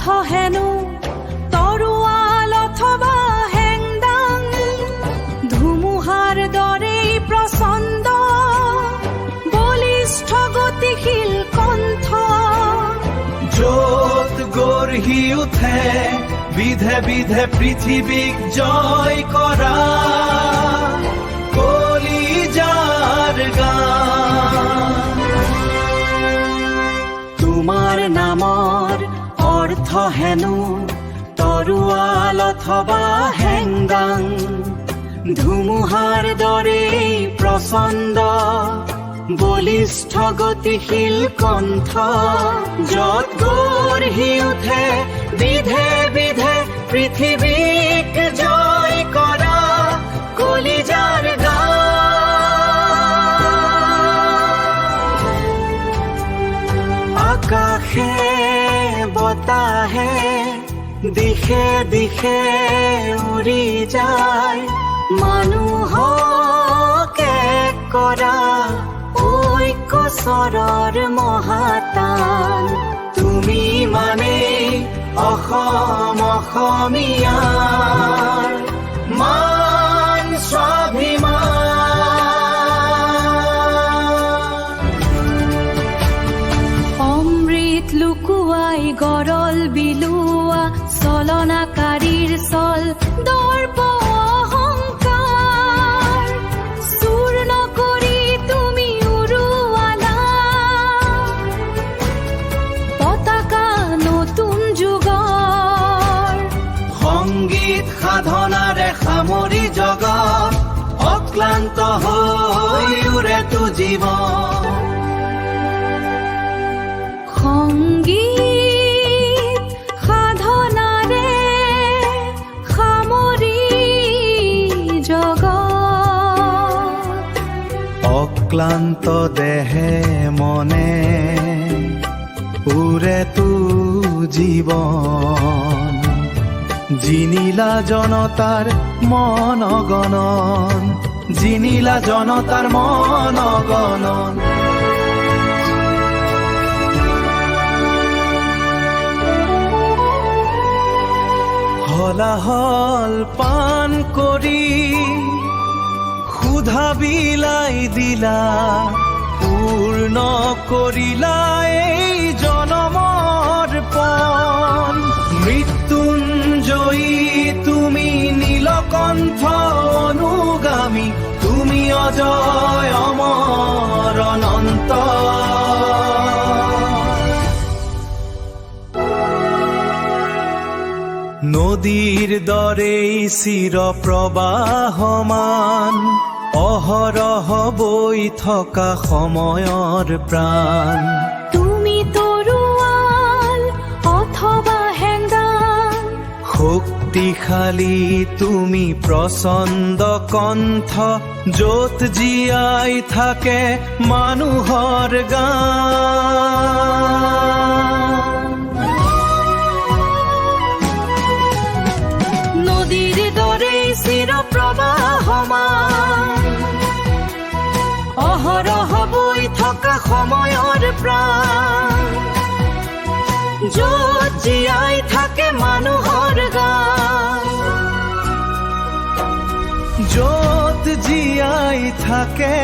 হেনো তৰোৱাল অথবা হেংদাং, ধুমুহাৰ দৰেই প্ৰচণ্ড বলিষ্ঠ গতিশীল কণ্ঠ, য'ত গঢ়ি উঠে বিধে বিধে পৃথিৱীক জয় কৰা কলিজাৰ গান। তোমাৰ নামৰ অৰ্থ হেনো তৰোৱাল অথবা হেংদাং, ধুমুহাৰ দৰেই প্ৰচণ্ড বলিষ্ঠ গতিশীল কণ্ঠ, য'ত গঢ়ি উঠে বিধে বিধে পৃথিৱীক জয় কৰা কলিজাৰ গান। আকাশে বতাহে দিশে দিশে উৰি যায়, মানুহকে কৰা ঐক্য স্বৰৰ মহাতান, তুমি মানে অসম অসমীয়াৰ মান স্বাভিমান। অমৃত লুকুৱাই গৰল বিলোৱা চলনাকাৰীৰ চল দৰ্প অহংকাৰ, চূৰ্ণ কৰি তুমি উৰুৱালা পতাকা নতুন যুগৰ, সংগীত সাধনাৰে সামৰি জগত অক্লান্ত হৈ উৰেতো জীৱন। সংগীত সাধনাৰে সামৰি জগত, অক্লান্ত দেহে মনে উৰেতো জীৱন। জিনিলা জনতাৰ মন গণন, জিনিলা জনতাৰ মন গণন। হলাহল পান কৰি ক্ষুধা বিলাই দিলা, পূৰ্ণ কৰিলা এই জনমৰ পণ। মৃত্যুঞ্জয়ী তুমি নীলকণ্ঠ অনুগামী, তুমি অজয় অমৰ অনন্ত। নদীৰ দৰেই চিৰ প্ৰবাহমান, অহৰহ বৈ থকা সময়ৰ প্ৰাণ, তুমি তৰোৱাল অথবা হেংদাং, শক্তিশালী তুমি প্ৰচণ্ড কণ্ঠ, য'ত জীয়াই থাকে মানুহৰ গান। নদীৰ দৰেই চিৰ প্ৰবাহমান, অহৰহ বৈ থকা সময়ৰ প্ৰাণ, য'ত জীয়াই থাকে মানুহৰ গান, য'ত জীয়াই থাকে